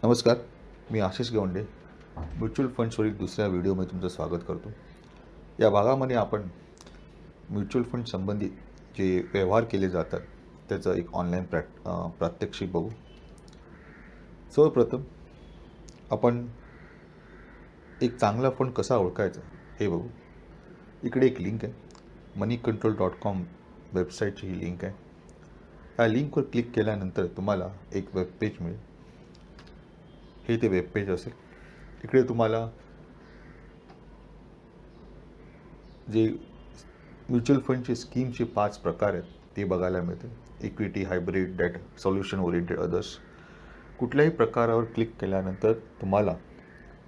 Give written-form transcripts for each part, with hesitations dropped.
नमस्कार, मी आशिष गवंडे म्युच्युअल फंड्सवरील दुसऱ्या व्हिडिओमध्ये तुमचं स्वागत करतो. या भागामध्ये आपण म्युच्युअल फंड संबंधित जे व्यवहार केले जातात त्याचं एक ऑनलाईन प्रात्यक्षिक बघू. सर्वप्रथम आपण एक चांगला फंड कसा ओळखायचा हे बघू. इकडे एक लिंक आहे, moneycontrol.com वेबसाईटची ही लिंक आहे. या लिंकवर क्लिक केल्यानंतर तुम्हाला एक वेबपेज मिळेल. हे ते वेबपेज असेल. इकडे तुम्हाला जे म्युच्युअल फंडचे स्कीमचे 5 प्रकार आहेत ते बघायला मिळते. Equity, hybrid, debt, solution oriented, others. कुठल्याही प्रकारावर क्लिक केल्यानंतर तुम्हाला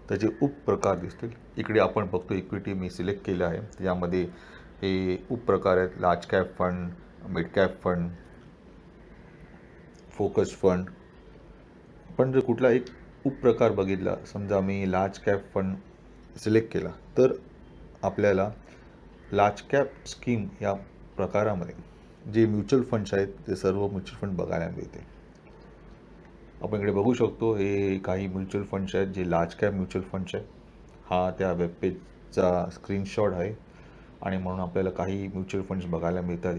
त्याचे उपप्रकार दिसतील. इकडे आपण बघतो इक्विटी मी सिलेक्ट केलं आहे. त्यामध्ये हे उपप्रकार आहेत: large cap fund, mid cap fund, focus fund. पण जर कुठला एक उपप्रकार बघितला, समजा मी लार्ज कॅप फंड सिलेक्ट केला, तर आपल्याला लार्ज कॅप स्कीम या प्रकारामध्ये जे म्युच्युअल फंड्स आहेत ते सर्व म्युच्युअल फंड बघायला मिळते. आपण इकडे बघू शकतो हे काही म्युच्युअल फंड्स आहेत जे लार्ज कॅप म्युच्युअल फंड्स आहेत. हा त्या वेबपेजचा स्क्रीनशॉट आहे आणि म्हणून आपल्याला काही म्युच्युअल फंड्स बघायला मिळतात.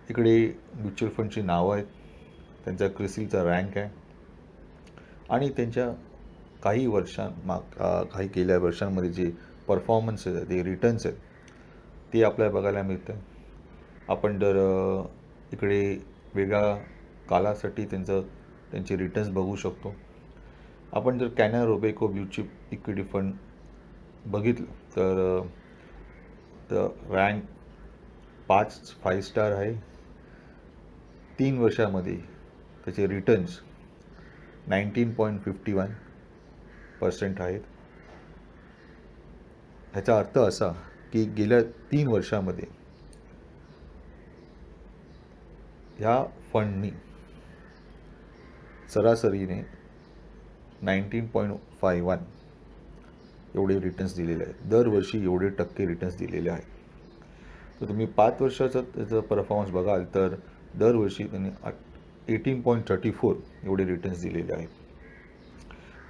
इकडे म्युच्युअल फंडची नावं आहेत, त्यांचा क्रिसिलचा रँक आहे आणि त्यांच्या काही काही गेल्या वर्षांमध्ये जे परफॉर्मन्स आहे, ते रिटर्न्स आहेत, ते आपल्याला बघायला मिळतं. आपण जर इकडे वेगळ्या कालासाठी त्यांचे रिटर्न्स बघू शकतो. आपण जर Canara Robeco blue chip equity fund बघितलं तर रँक 5 स्टार आहे. 3 वर्षामध्ये त्याचे रिटर्न्स 19.51% आहेत. ह्याचा अर्थ असा की गेल्या 3 वर्षामध्ये ह्या फंडनी सरासरीने 19.51 एवढे रिटर्न्स दिलेले आहेत. दरवर्षी एवढे टक्के रिटर्न्स दिलेले आहेत. तर तुम्ही 5 वर्षाचा त्याचा परफॉर्मन्स बघाल तर दरवर्षी त्यांनी 18.34 एवढे रिटर्न्स दिलेले आहेत.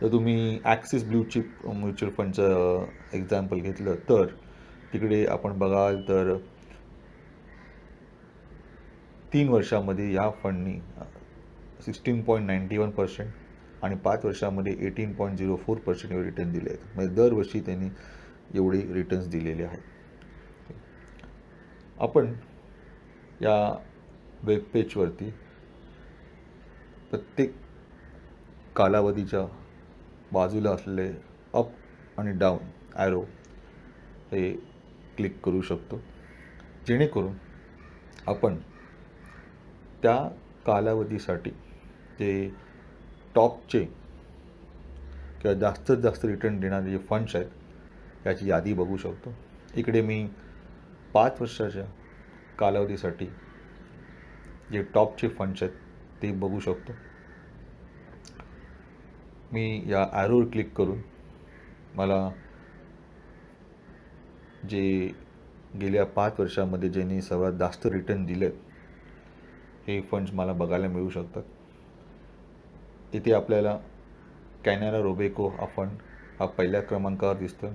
तर तुम्ही ॲक्सिस ब्ल्यू चिप म्युच्युअल फंडचं एक्झाम्पल घेतलं तर तिकडे आपण बघाल तर 3 वर्षामध्ये या फंडनी 16.91% आणि 5 वर्षामध्ये 18.04% एवढे रिटर्न दिले आहेत. म्हणजे दरवर्षी त्यांनी एवढे रिटर्न्स दिलेले आहेत. आपण या वेबपेजवरती प्रत्येक कालावधीच्या बाजूला असलेले अप आणि डाऊन ॲरो हे क्लिक करू शकतो, जेणेकरून आपण त्या कालावधीसाठी जे टॉपचे किंवा जास्तीत जास्त रिटर्न देणारे जे फंड्स आहेत याची यादी बघू शकतो. इकडे मी 5 वर्षाच्या कालावधीसाठी जे टॉपचे फंड्स आहेत ते बघू शकतो. मी या ॲरोवर क्लिक करून मला जे गेल्या 5 वर्षामध्ये ज्यांनी सर्वात जास्त रिटर्न दिलेत हे फंड्स मला बघायला मिळू शकतात. इथे आपल्याला कॅनरा रोबेको हा फंड हा पहिल्या क्रमांकावर दिसतो.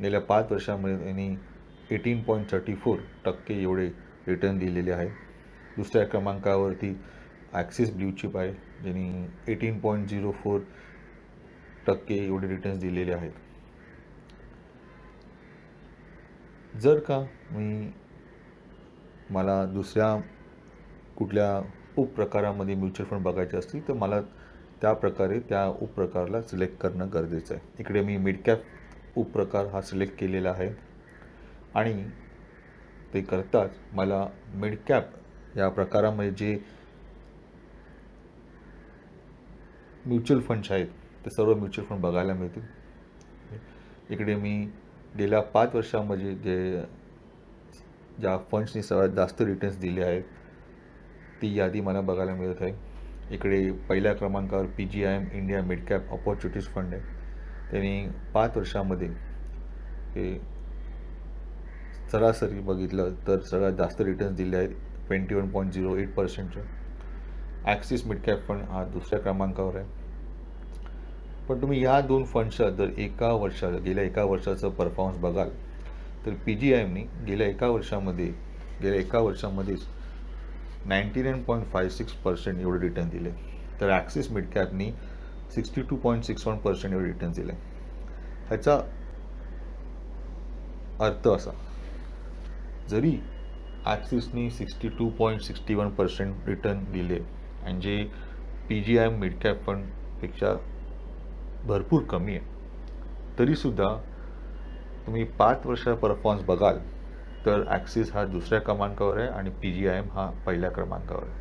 गेल्या 5 वर्षामध्ये त्यांनी 18.34% एवढे रिटर्न दिलेले आहे. दुसऱ्या क्रमांकावरती ॲक्सिस ब्ल्यू चिप आहे, ज्यांनी 18.04% एवढे रिटर्न्स दिलेले आहेत. जर का मला दुसऱ्या कुठल्या उपप्रकारामध्ये म्युच्युअल फंड बघायचे असतील तर मला त्या प्रकारे त्या उपप्रकाराला सिलेक्ट करणं गरजेचं आहे. इकडे मी मिड कॅप उपप्रकार हा सिलेक्ट केलेला आहे आणि ते करताच मला मिड कॅप या प्रकारामध्ये जे म्युच्युअल फंड्स आहेत ते सर्व म्युच्युअल फंड बघायला मिळतील. इकडे मी गेल्या 5 वर्षामध्ये ज्या फंड्सनी सर्वात जास्त रिटर्न्स दिले आहेत ती यादी मला बघायला मिळत आहे. इकडे पहिल्या क्रमांकावर PGIM India mid cap opportunities fund आहे. त्यांनी 5 वर्षामध्ये हे सरासरी बघितलं तर सगळ्यात जास्त रिटर्न्स दिले आहेत 21.08%. ॲक्सिस मिड कॅप फंड हा दुसऱ्या क्रमांकावर आहे. पण तुम्ही या दोन फंडचा जर गेल्या एका वर्षाचं परफॉर्मन्स बघाल तर PGIMनी गेल्या एका वर्षामध्येच 99.56% एवढे रिटर्न दिले, तर ॲक्सिस मिड कॅपनी 62.61% एवढे रिटर्न दिले. ह्याचा अर्थ असा, जरी ॲक्सिसनी 62.61% रिटर्न दिले आणि जे PGIM मिड कॅप फंडपेक्षा भरपूर कमी आहे, तरीसुद्धा तुम्ही 5 वर्षा परफॉर्मन्स बघाल तर ॲक्सिस हा दुसऱ्या क्रमांकावर आहे आणि PGIM हा पहिल्या क्रमांकावर आहे.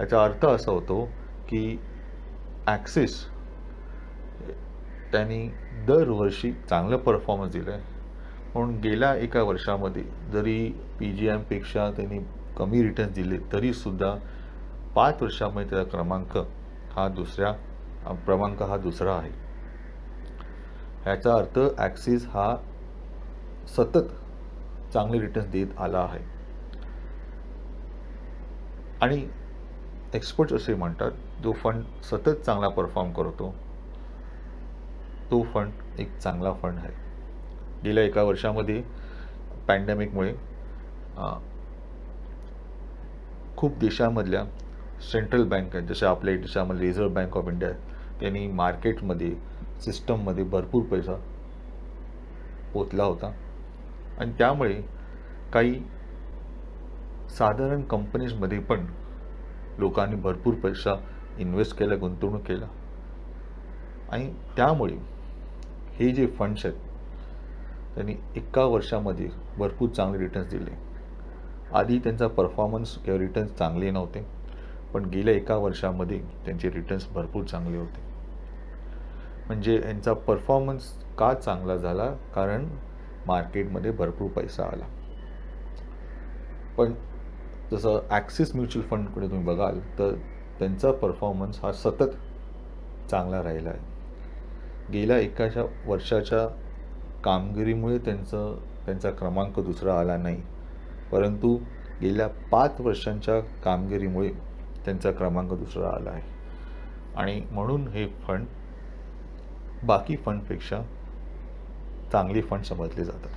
याचा अर्थ असा होतो की ॲक्सिस त्यांनी दरवर्षी चांगलं परफॉर्मन्स दिलं आहे, म्हणून गेल्या एका वर्षामध्ये जरी PGIMपेक्षा त्यांनी कमी रिटर्न्स दिले तरीसुद्धा 5 वर्षामध्ये त्याचा क्रमांक हा दुसरा आहे. ह्याचा अर्थ ॲक्सिस हा सतत चांगले रिटर्न्स देत आला आहे. आणि एक्सपर्ट्स असे म्हणतात, जो फंड सतत चांगला परफॉर्म करतो तो फंड एक चांगला फंड आहे. गेल्या एका वर्षामध्ये पॅन्डेमिकमुळे खूप देशामधल्या सेंट्रल बँक आहेत, जसे आपल्या देशामध्ये रिझर्व्ह बँक ऑफ इंडिया, त्यांनी मार्केटमध्ये सिस्टममध्ये भरपूर पैसा ओतला होता आणि त्यामुळे काही साधारण कंपनीजमध्ये पण लोकांनी भरपूर पैसा इन्व्हेस्ट केला, गुंतवणूक केला आणि त्यामुळे हे जे फंड्स आहेत त्यांनी एका वर्षामध्ये भरपूर चांगले रिटर्न्स दिले. आधी त्यांचा परफॉर्मन्स किंवा रिटर्न्स चांगले नव्हते, पण गेल्या एका वर्षामध्ये त्यांचे रिटर्न्स भरपूर चांगले होते. म्हणजे यांचा परफॉर्मन्स का चांगला झाला? कारण मार्केटमध्ये भरपूर पैसा आला. पण जसं ॲक्सिस म्युच्युअल फंडकडे तुम्ही बघाल तर त्यांचा परफॉर्मन्स हा सतत चांगला राहिला आहे. गेल्या एकाच्या वर्षाच्या कामगिरीमुळे त्यांचा क्रमांक दुसरा आला नाही, परंतु गेल्या 5 वर्षांच्या कामगिरीमुळे त्यांचा क्रमांक दुसरा आला आहे. आणि म्हणून हे फंड बाकी फंडपेक्षा चांगले फंड समजले जातात.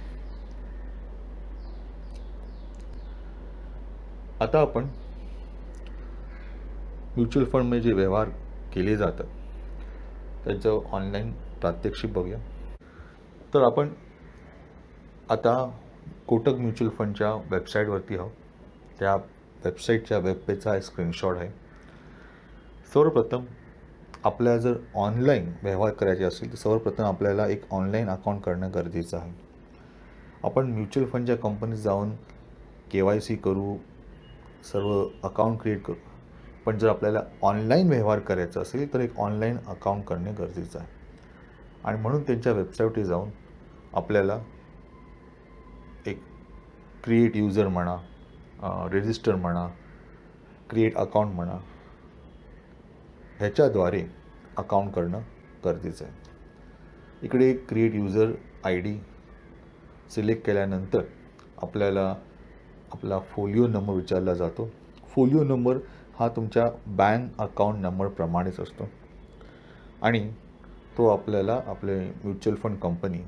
आता आपण म्युच्युअल फंडमध्ये जे व्यवहार केले जातात त्याचं ऑनलाईन प्रात्यक्षिक बघूया. तर आपण आता कोटक म्युच्युअल फंडच्या वेबसाईटवरती आहोत. त्या वेबसाईटच्या वेबपेजचा हा स्क्रीनशॉट आहे. सर्वप्रथम आपल्याला जर ऑनलाईन व्यवहार करायचे असेल तर सर्वप्रथम आपल्याला एक ऑनलाईन अकाउंट करणं गरजेचं आहे. आपण म्युच्युअल फंडच्या कंपनीत जाऊन KYC करू, सर्व अकाउंट क्रिएट करू, पण जर आपल्याला ऑनलाईन व्यवहार करायचा असेल तर एक ऑनलाईन अकाउंट करणे गरजेचं आहे. आणि म्हणून त्यांच्या वेबसाईटवर जाऊन आपल्याला एक क्रिएट युजर म्हणा, रजिस्टर म्हणा, क्रिएट अकाउंट म्हणा, ह्याच्याद्वारे अकाउंट करणं गरजेचं आहे. इकडे क्रिएट युजर ID सिलेक्ट केल्यानंतर आपल्याला आपला फोलिओ नंबर विचारला जातो. फोलिओ नंबर हा तुमच्या बँक अकाउंट नंबरप्रमाणेच असतो आणि तो आपल्याला आपले म्युच्युअल फंड कंपनी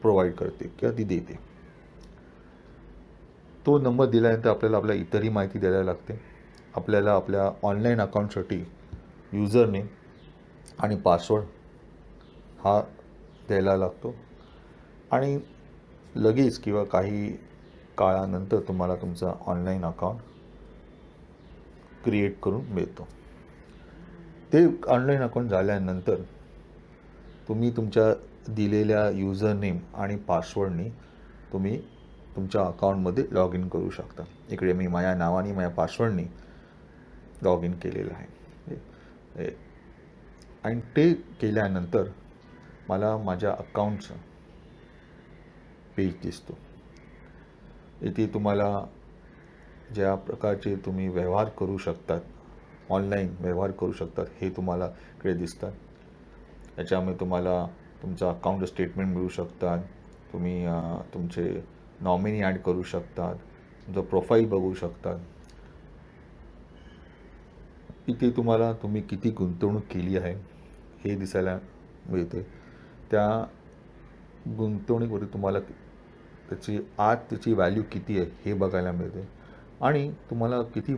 प्रोव्हाइड करते किंवा ती देते. तो नंबर दिल्यानंतर आपल्याला आपल्या इतरही माहिती द्यायला लागते. आपल्याला आपल्या ऑनलाईन अकाउंटसाठी युजर नेम आणि पासवर्ड हा द्यायला लागतो आणि लगेच किंवा काही काळानंतर तुम्हाला तुमचा ऑनलाईन अकाउंट क्रिएट करून मिळतो. ते ऑनलाईन अकाउंट झाल्यानंतर तुम्ही तुमच्या दिलेल्या युजर नेम आणि पासवर्डनी तुम्ही तुमच्या अकाउंटमध्ये लॉग इन करू शकता. इकडे मी माझ्या नावाने माझ्या पासवर्डनी लॉग इन केलेलं आहे आणि ते केल्यानंतर मला माझ्या अकाउंटचं पेज दिसतो. इथे तुम्हाला ज्या प्रकारचे तुम्ही व्यवहार करू शकतात, ऑनलाईन व्यवहार करू शकतात, हे तुम्हाला इकडे दिसतात. याच्यामुळे तुम्हाला तुमचं अकाउंट स्टेटमेंट मिळू शकतात, तुम्ही तुमचे नॉमिनी ॲड करू शकतात, तुमचं प्रोफाईल बघू शकतात. इथे तुम्हाला तुम्ही किती गुंतवणूक केली आहे हे दिसायला मिळते. त्या गुंतवणुकीवरती तुम्हाला त्याची व्हॅल्यू किती आहे हे बघायला मिळते आणि तुम्हाला किती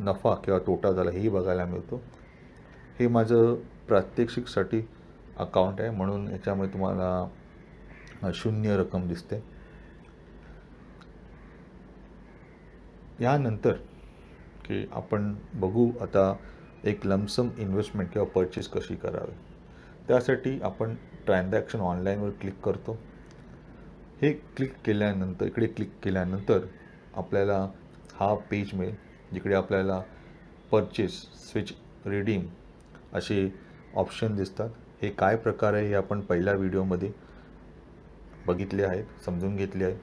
नफा किंवा तोटा झाला हेही बघायला मिळतो. हे माझं प्रात्यक्षिकसाठी अकाउंट आहे, म्हणून याच्यामध्ये तुम्हाला शून्य रक्कम दिसते. यानंतर की आपण बघू आता एक लमसम इन्व्हेस्टमेंट किंवा परचेस कशी करावी. त्यासाठी आपण ट्रान्झॅक्शन ऑनलाईनवर क्लिक करतो. हे इकडे क्लिक केल्यानंतर आपल्याला हा पेज मिळेल, जिकडे आपल्याला परचेस, स्विच, रिडीम असे ऑप्शन दिसतात. हे काय प्रकार आहे हे आपण पहिल्या व्हिडिओमध्ये बघितले आहेत, समजून घेतले आहे.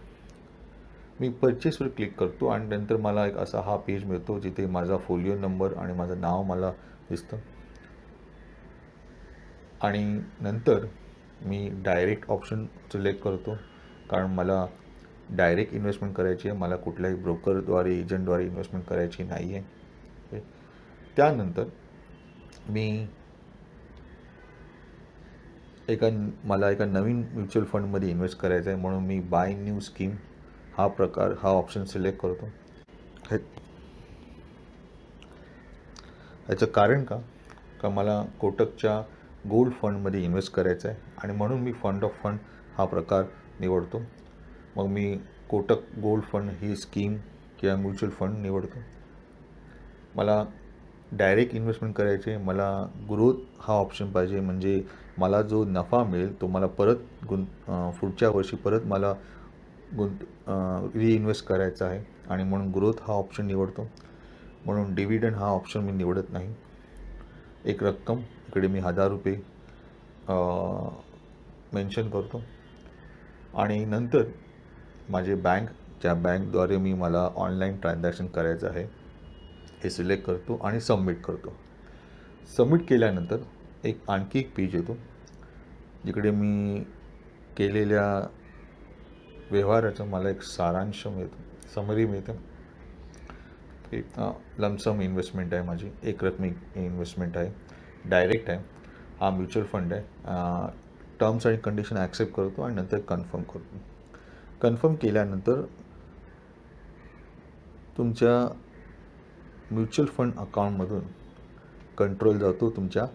मी परचेसवर क्लिक करतो आणि नंतर मला एक असा हा पेज मिळतो, जिथे माझा फोलिओ नंबर आणि माझं नाव मला दिसतं. आणि नंतर मी डायरेक्ट ऑप्शन सिलेक्ट करतो, कारण मला डायरेक्ट इन्व्हेस्टमेंट करायची आहे. मला कुठल्याही ब्रोकरद्वारे, एजंटद्वारे इन्व्हेस्टमेंट करायची नाही आहे. त्यानंतर मला एका नवीन म्युच्युअल फंडमध्ये इन्व्हेस्ट करायचं आहे, म्हणून मी बाय न्यू स्कीम हा ऑप्शन सिलेक्ट करतो. याचं कारण का मला कोटकच्या गोल्ड फंडमध्ये इन्व्हेस्ट करायचं आहे आणि म्हणून मी फंड ऑफ फंड हा प्रकार निवडतो. मग मी कोटक गोल्ड फंड ही स्कीम किंवा म्युच्युअल फंड निवडतो. मला डायरेक्ट इन्व्हेस्टमेंट करायचे, मला ग्रोथ हा ऑप्शन पाहिजे, म्हणजे मला जो नफा मिळेल तो मला परत पुढच्या वर्षी परत मला रिइन्व्हेस्ट करायचा आहे आणि म्हणून ग्रोथ हा ऑप्शन निवडतो. म्हणून डिव्हिडंड हा ऑप्शन मी निवडत नाही. एक रक्कम इकडे मी ₹1000 मेन्शन करतो आणि नंतर माझे ज्या बँकद्वारे मला ऑनलाईन ट्रान्झॅक्शन करायचं आहे हे सिलेक्ट करतो आणि सबमिट करतो. सबमिट केल्यानंतर आणखी एक पेज येतो, जिकडे मी केलेल्या व्यवहाराचा मला एक सारांश मिळतो, समरी मिळते. एक लमसम इन्व्हेस्टमेंट आहे माझी, एक रकमी इन्व्हेस्टमेंट आहे, डायरेक्ट आहे, हा म्युच्युअल फंड आहे. टर्म्स आणि कंडिशन ॲक्सेप्ट करतो आणि नंतर कन्फर्म करतो. कन्फर्म केल्यानंतर तुमच्या म्युच्युअल फंड अकाउंटमधून कंट्रोल जातो तुमच्या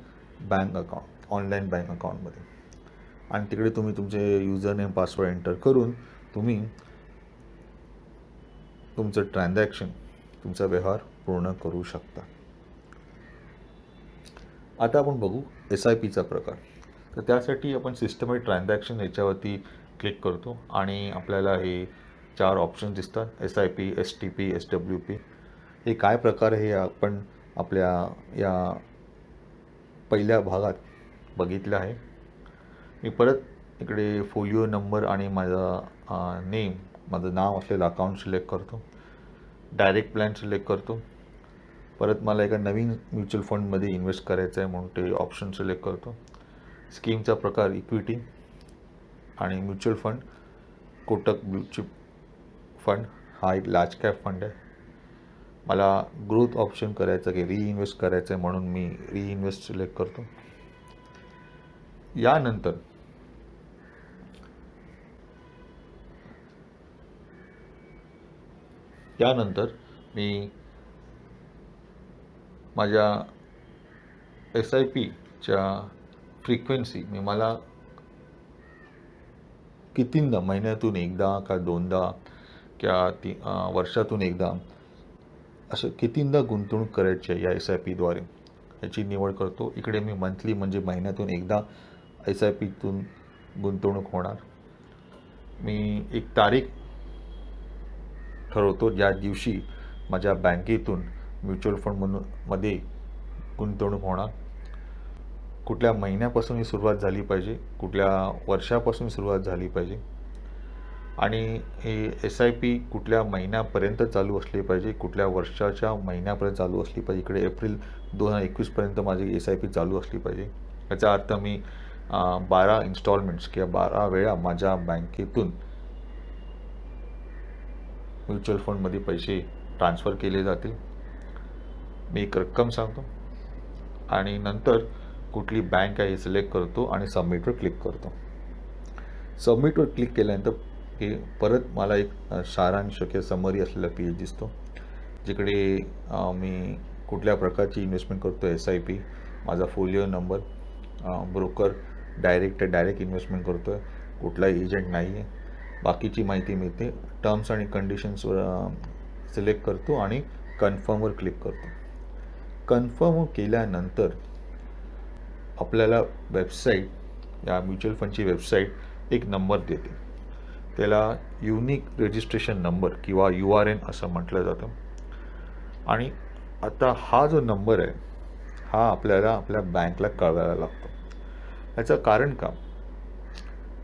ऑनलाईन बँक अकाउंटमध्ये आणि तिकडे तुम्ही तुमचे युजर नेम, पासवर्ड एंटर करून तुम्ही तुमचं ट्रान्झॅक्शन, तुमचा व्यवहार पूर्ण करू शकता. आता आपण बघू SIPचा प्रकार. तर त्यासाठी आपण सिस्टमॅटिक ट्रान्झॅक्शन याच्यावरती क्लिक करतो आणि आपल्याला हे 4 ऑप्शन दिसतात, SIP, STP, SWP. हे काय प्रकार आहे हे आपण आपल्या या पहिल्या भागात बघितलं आहे. मी परत इकडे फोलिओ नंबर आणि माझं नाव असलेलं अकाउंट सिलेक्ट करतो. डायरेक्ट प्लॅन सिलेक्ट करतो. परत मला एका नवीन म्युच्युअल फंडमध्ये इन्व्हेस्ट करायचं आहे, म्हणून ते ऑप्शन सिलेक्ट करतो. स्कीमचा प्रकार इक्विटी आणि mutual fund Kotak mutual fund हा एक लार्ज कॅप फंड आहे. मला ग्रोथ ऑप्शन करायचं की रिइन्व्हेस्ट करायचं आहे, म्हणून मी रिइन्व्हेस्ट सिलेक्ट करतो. यानंतर मी माझ्या SIPच्या फ्रिक्वेन्सी मला कितींदा, महिन्यातून एकदा का दोनदा किंवा वर्षातून एकदा असं कितींदा गुंतवणूक करायची आहे या SIPद्वारे याची निवड करतो. इकडे मी मंथली म्हणजे महिन्यातून एकदा SIPतून गुंतवणूक होणार. मी एक तारीख ठरवतो ज्या दिवशी माझ्या बँकेतून म्युच्युअल फंडमध्ये गुंतवणूक होणार. कुठल्या महिन्यापासून ही सुरुवात झाली पाहिजे, कुठल्या वर्षापासून सुरुवात झाली पाहिजे आणि हे SIP कुठल्या महिन्यापर्यंत चालू असली पाहिजे, कुठल्या वर्षाच्या महिन्यापर्यंत चालू असली पाहिजे. इकडे एप्रिल 2021पर्यंत माझी SIP चालू असली पाहिजे. याचा अर्थ मी 12 इन्स्टॉलमेंट्स किंवा 12 वेळा माझ्या बँकेतून म्युच्युअल फंडमध्ये पैसे ट्रान्सफर केले जातील. मी एक रक्कम सांगतो आणि नंतर कुठली बँक आहे हे सिलेक्ट करतो आणि सबमिटवर क्लिक करतो. सबमिटवर क्लिक केल्यानंतर हे परत मला एक सारांश किंवा समरी असलेला पेज दिसतो, जिकडे मी कुठल्या प्रकारची इन्व्हेस्टमेंट करतो, SIP, माझा folio number, broker, direct investment करतो आहे, कुठला एजंट नाही आहे, बाकीची माहिती मिळते. टर्म्स आणि कंडिशन्सवर सिलेक्ट करतो आणि कन्फर्मवर क्लिक करतो. कन्फर्म केल्यानंतर आपल्याला वेबसाईट, या म्युच्युअल फंडची वेबसाईट एक नंबर देते. त्याला युनिक रजिस्ट्रेशन नंबर किंवा URN असं म्हटलं जातं. आणि आता हा जो नंबर आहे हा आपल्याला आपल्या बँकला कळवायला लागतो. याचं कारण का,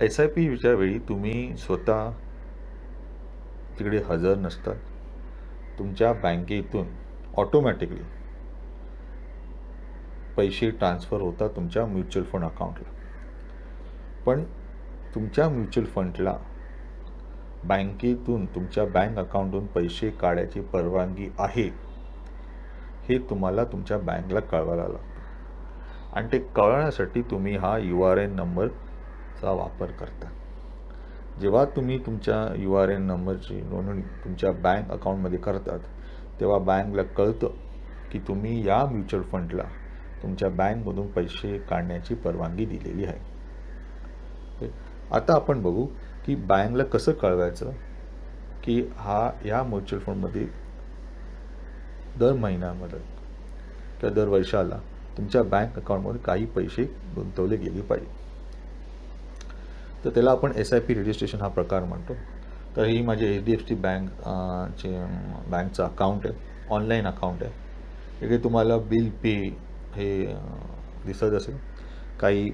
SIPच्या वेळी तुम्ही स्वतः तिकडे हजर नसतात. तुमच्या बँकेतून ऑटोमॅटिकली पैसे ट्रान्सफर होतात तुमच्या म्युच्युअल फंड अकाउंटला. पण तुमच्या म्युच्युअल फंडला बँकेतून, तुमच्या बँक अकाउंटून पैसे काढायची परवानगी आहे हे तुम्हाला तुमच्या बँकला कळवायला लागतं. आणि ते कळवण्यासाठी तुम्ही हा URN नंबरचा वापर करता. जेव्हा तुम्ही तुमच्या URN नंबरची नोंदणी तुमच्या बँक अकाउंटमध्ये करतात, तेव्हा बँकला कळतं की तुम्ही या म्युच्युअल फंडला तुमच्या बँकमधून पैसे काढण्याची परवानगी दिलेली आहे. आता आपण बघू की बँकला कसं कळवायचं की या म्युच्युअल फंडमध्ये दर महिन्यामध्ये किंवा दर वर्षाला तुमच्या बँक अकाउंटमध्ये काही पैसे गुंतवले गेले पाहिजे. तर त्याला आपण SIP रजिस्ट्रेशन हा प्रकार म्हणतो. तर ही माझी HDFC बँकचं अकाउंट आहे, ऑनलाईन अकाउंट आहे. इकडे तुम्हाला बिल पे हे दिसत असेल. काही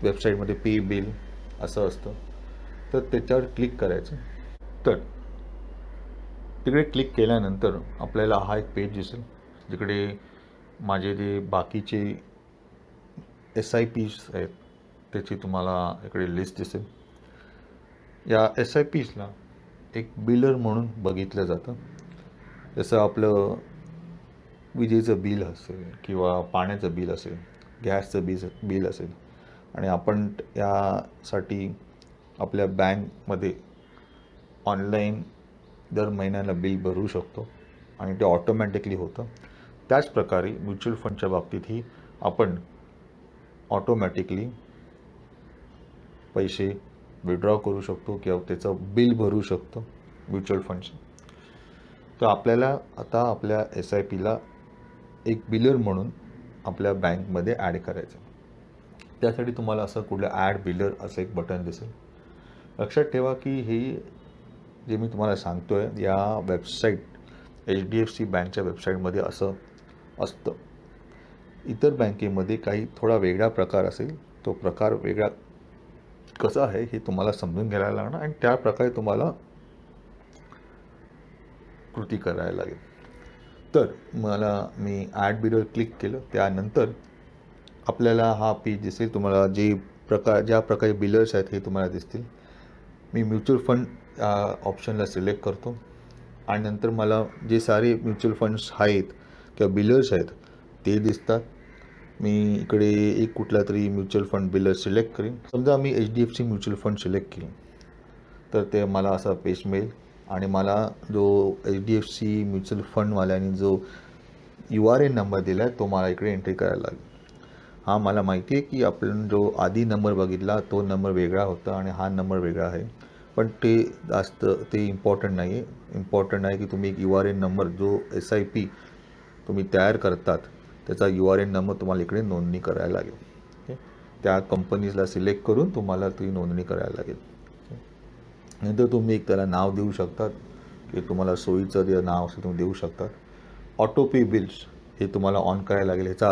वेबसाईटमध्ये पे बिल असं असतं, तर त्याच्यावर क्लिक करायचं. तर तिकडे क्लिक केल्यानंतर आपल्याला हा एक पेज दिसेल, जिकडे माझे जे बाकीचे SIPs आहेत त्याची तुम्हाला इकडे लिस्ट दिसेल. या SIPsला एक बिलर म्हणून बघितलं जातं. जसं आपलं विजेचं बिल असेल किंवा पाण्याचं बिल असेल, गॅसचं बिल असेल, आणि आपण यासाठी आपल्या बँकमध्ये ऑनलाईन दर महिन्याला बिल भरू शकतो आणि ते ऑटोमॅटिकली होतं. त्याच प्रकारे म्युच्युअल फंडच्या बाबतीतही आपण ऑटोमॅटिकली पैसे विड्रॉ करू शकतो किंवा त्याचं बिल भरू शकतो म्युच्युअल फंडचं. तर आपल्याला आता आपल्या SIPला एक बिलर म्हणून आपल्या बँकमध्ये ॲड करायचं. त्यासाठी तुम्हाला असं कुठलं ॲड बिलर असं एक बटन दिसेल. लक्षात ठेवा की हे जे मी तुम्हाला सांगतो आहे, या वेबसाईट HDFC बँकच्या वेबसाईटमध्ये असं असतं. इतर बँकेमध्ये काही थोडा वेगळा प्रकार असेल. तो प्रकार वेगळा कसा आहे हे तुम्हाला समजून घ्यायला लागणार आणि त्या प्रकारे तुम्हाला कृती करायला लागेल. तर मी ॲड बिलवर क्लिक केलं. त्यानंतर आपल्याला हा पेज दिसेल. तुम्हाला ज्या प्रकारे बिलर्स आहेत हे तुम्हाला दिसतील. मी म्युच्युअल फंड ऑप्शनला सिलेक्ट करतो आणि नंतर मला जे सारे म्युच्युअल फंड्स आहेत किंवा बिलर्स आहेत ते दिसतात. मी इकडे एक कुठला तरी म्युच्युअल फंड बिलर सिलेक्ट करीन. समजा मी HDFC म्युच्युअल फंड सिलेक्ट केलं तर ते मला असा पेज मिळेल आणि मला जो HDFC म्युच्युअल फंडवाल्याने जो URN नंबर दिला आहे तो मला इकडे एंट्री करायला लागेल. हा मला माहिती आहे की आपण जो आधी नंबर बघितला तो नंबर वेगळा होता आणि हा नंबर वेगळा आहे, पण ते इम्पॉर्टंट नाही आहे. इम्पॉर्टंट आहे की तुम्ही एक URN नंबर जो SIP तुम्ही तयार करतात त्याचा URN नंबर तुम्हाला इकडे नोंदणी करायला लागेल. त्या कंपनीजला सिलेक्ट करून तुम्हाला ती नोंदणी करायला लागेल. नंतर तुम्ही एक त्याला नाव देऊ शकतात की तुम्हाला सोयीचं जे नाव असेल तुम्ही देऊ शकतात. ऑटो पे बिल्स हे तुम्हाला ऑन करायला लागेल. ह्याचा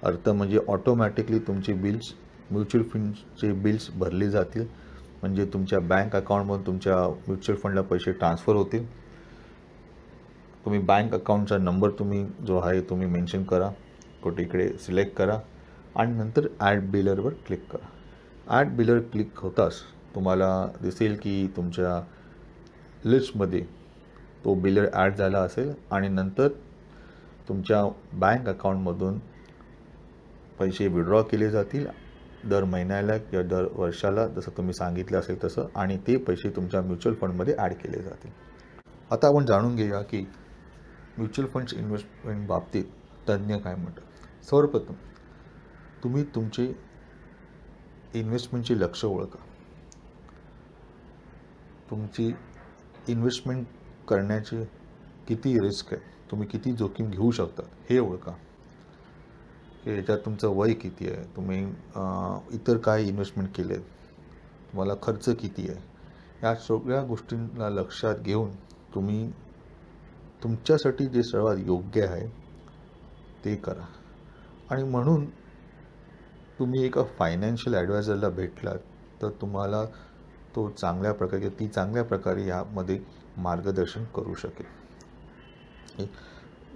अर्थ म्हणजे ऑटोमॅटिकली तुमचे बिल्स, म्युच्युअल फंडचे बिल्स भरले जातील. म्हणजे तुमच्या बँक अकाउंटमधून तुमच्या म्युच्युअल फंडला पैसे ट्रान्सफर होतील. तुम्ही बँक अकाउंटचा नंबर जो आहे तुम्ही मेन्शन करा, कुठे इकडे सिलेक्ट करा आणि नंतर ॲड बिलरवर क्लिक करा. ॲड बिलर क्लिक होताच तुम्हाला दिसेल की तुमच्या लिस्टमध्ये तो बिलर ॲड झाला असेल आणि नंतर तुमच्या बँक अकाउंटमधून पैसे विड्रॉ केले जातील दर महिन्याला किंवा दर वर्षाला, जसं तुम्ही सांगितलं असेल तसं, आणि ते पैसे तुमच्या म्युच्युअल फंडमध्ये ॲड केले जातील. आता आपण जाणून घेऊया की म्युच्युअल फंड्स इन्व्हेस्टमेंट बाबतीत तज्ज्ञ काय म्हणतात. सर्वप्रथम तुम्ही तुमचे इन्व्हेस्टमेंटचे लक्ष्य ओळखा. तुमची इन्व्हेस्टमेंट करण्याचे किती रिस्क आहे, तुम्ही किती जोखीम घेऊ शकता हे ओळखा. की याच्यात तुमचं वय किती आहे, तुम्ही इतर काय इन्व्हेस्टमेंट केले आहेत, तुम्हाला खर्च किती आहे, या सगळ्या गोष्टींना लक्षात घेऊन तुम्ही तुमच्यासाठी जे सर्वात योग्य आहे ते करा. आणि म्हणून तुम्ही एका फायनान्शियल ॲडवायझरला भेटलात तर तुम्हाला तो ती चांगल्या प्रकारे यामध्ये मार्गदर्शन करू शकेल.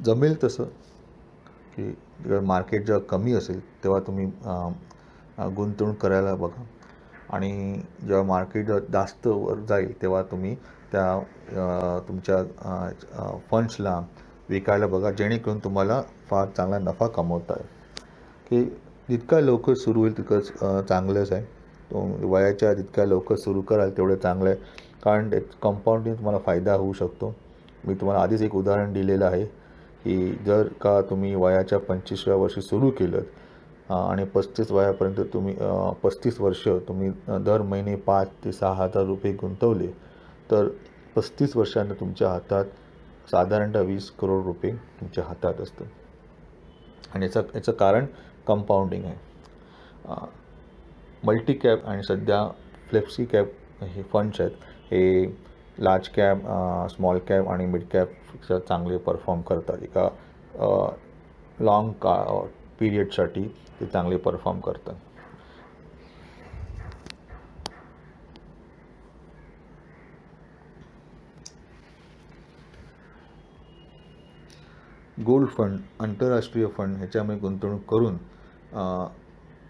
जमेल तसं की मार्केट जेव्हा कमी असेल तेव्हा तुम्ही गुंतवणूक करायला बघा, आणि जेव्हा मार्केट जास्त वर जाईल तेव्हा तुम्ही त्या तुमच्या फंड्सला विकायला बघा, जेणेकरून तुम्हाला फार चांगला नफा कमवता येईल. की जितका लवकर सुरू होईल तितकंच चांगलंच आहे. वयाच्या जितक्या लवकर सुरू कराल तेवढं चांगलं आहे, कारण कंपाऊंडिंग तुम्हाला फायदा होऊ शकतो. मी तुम्हाला आधीच एक उदाहरण दिलेलं आहे की जर का तुम्ही वयाच्या 25व्या वर्षी सुरू केलं आणि 35 वयापर्यंत तुम्ही 35 वर्ष तुम्ही दर महिने 5 ते 6,000 रुपये गुंतवले तर 35 वर्षांनी तुमच्या हातात साधारणतः 20 करोड रुपये तुमच्या हातात असतं. आणि याचं कारण कंपाऊंडिंग आहे. मल्टी कॅप आणि सध्या फ्लेक्सी कॅप हे फंड्स आहेत, हे लार्ज कॅप, स्मॉल कॅप आणि मिड कॅपपेक्षा चांगले परफॉर्म करतात. एका लॉंग पिरियडसाठी ते चांगले परफॉर्म करतात. गोल्ड फंड, आंतरराष्ट्रीय फंड ह्याच्यामध्ये गुंतवणूक करून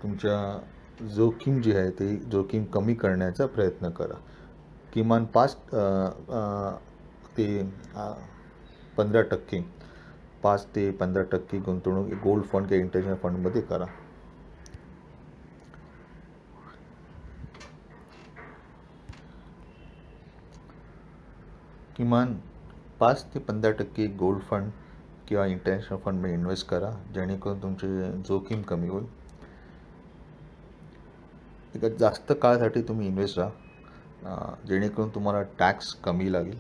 तुमच्या जोखीम जी आहे ती जोखीम कमी करण्याचा प्रयत्न करा. किमान 5 ते 15% 5 ते 15% गुंतवणूक गोल्ड फंड किंवा इंटरनॅशनल फंडमध्ये करा. किमान 5 ते 15% गोल्ड फंड किंवा इंटरनॅशनल फंडमध्ये इन्व्हेस्ट करा, जेणेकरून तुमची जोखीम कमी होईल. एका जास्त काळासाठी तुम्ही इन्व्हेस्ट राहा, जेणेकरून तुम्हाला टॅक्स कमी लागेल.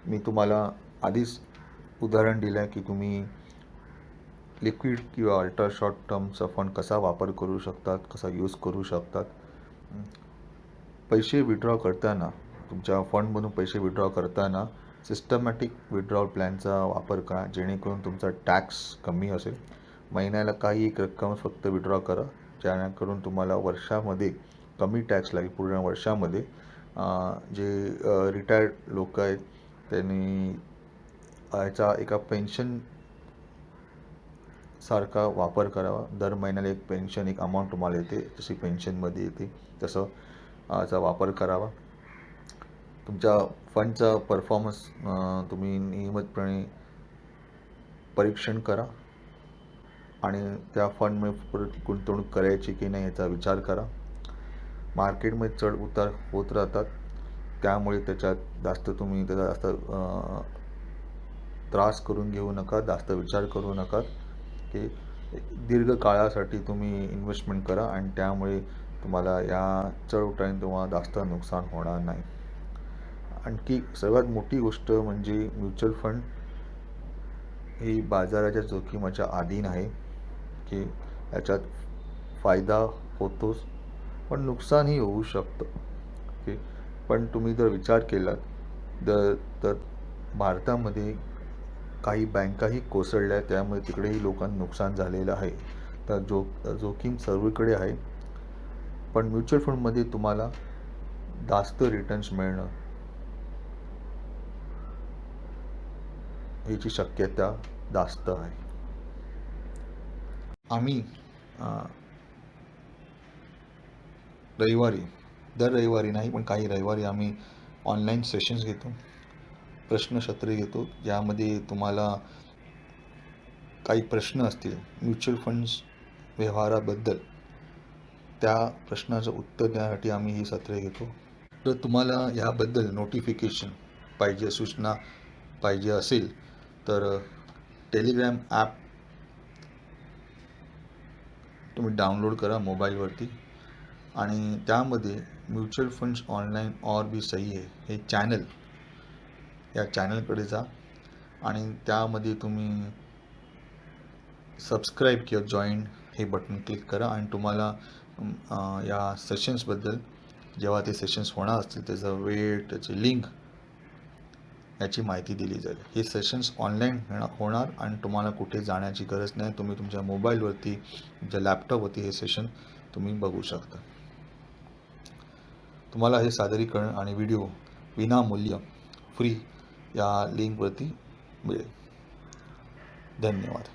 मी तुम्हाला आधीच उदाहरण दिलं आहे की तुम्ही लिक्विड किंवा अल्ट्रा शॉर्ट टर्मचा फंड कसा वापर करू शकतात, कसा यूज करू शकतात. पैसे विड्रॉ करताना, तुमच्या फंडमधून पैसे विड्रॉ करताना सिस्टमॅटिक विड्रॉल प्लॅनचा वापर करा, जेणेकरून तुमचा टॅक्स कमी असेल. महिन्याला काही एक रक्कम फक्त विड्रॉ करा, जेणेकरून तुम्हाला वर्षामध्ये कमी टॅक्स लागेल. पूर्ण वर्षामध्ये जे रिटायर्ड लोक आहेत त्यांनी याचा एका पेन्शन सारखा वापर करावा. दर महिन्याला एक पेन्शन, एक अमाऊंट तुम्हाला येते, जशी पेन्शनमध्ये येते तसं याचा वापर करावा. तुमच्या फंडचा परफॉर्मन्स तुम्ही नियमितपणे परीक्षण करा आणि त्या फंडमध्ये परत गुंतवणूक करायची की नाही याचा विचार करा. मार्केटमध्ये चढ उतार होत राहतात, त्यामुळे त्याच्यात तुम्ही त्याचा जास्त त्रास करून घेऊ नका, जास्त विचार करू नका. की दीर्घ काळासाठी तुम्ही इन्व्हेस्टमेंट करा आणि त्यामुळे तुम्हाला या चढउताराने तुम्हाला जास्त नुकसान होणार नाही. आणखी सर्वात मोठी गोष्ट म्हणजे म्युच्युअल फंड ही बाजाराच्या जोखीमाच्या अधीन आहे, की याच्यात फायदा होतोच पण नुकसानही होऊ शकतं. की पण तुम्ही जर विचार केलात तर भारतामध्ये काही बँकाही कोसळल्या, त्यामुळे तिकडेही लोकांना नुकसान झालेलं आहे. तर जोखीम सर्वीकडे आहे, पण म्युच्युअल फंडमध्ये तुम्हाला जास्त रिटर्न्स मिळणं याची शक्यता जास्त आहे. आम्ही दर रविवारी नाही पण काही रविवारी आम्ही ऑनलाईन सेशन्स घेतो, प्रश्नसत्रे घेतो, ज्यामध्ये तुम्हाला काही प्रश्न असतील म्युच्युअल फंड्स व्यवहाराबद्दल, त्या प्रश्नाचं उत्तर देण्यासाठी आम्ही ही सत्रे घेतो. तर तुम्हाला ह्याबद्दल नोटिफिकेशन पाहिजे, सूचना पाहिजे असेल तर टेलिग्राम ॲप तुम्ही डाउनलोड करा मोबाईलवरती आणि त्यामध्ये म्युच्युअल फंड्स ऑनलाईन और भी सही आहे हे चॅनल, या चॅनलकडे जा आणि त्यामध्ये तुम्ही सबस्क्राईब किंवा जॉईन हे बटन क्लिक करा आणि तुम्हाला या सेशन्सबद्दल, जेव्हा ते सेशन्स होणार असतील त्याचा वेळ, त्याची लिंक, याची माहिती दिली जाईल. हे सेशन्स ऑनलाईन होणार आणि तुम्हाला कुठे जाण्याची गरज नाही. तुम्ही तुमच्या मोबाईलवरती, तुमच्या लॅपटॉपवरती हे सेशन तुम्ही बघू शकता. तुम्हाला हे सादरीकरण आणि व्हिडिओ विनामूल्य फ्री या लिंकवरती मिळेल. धन्यवाद.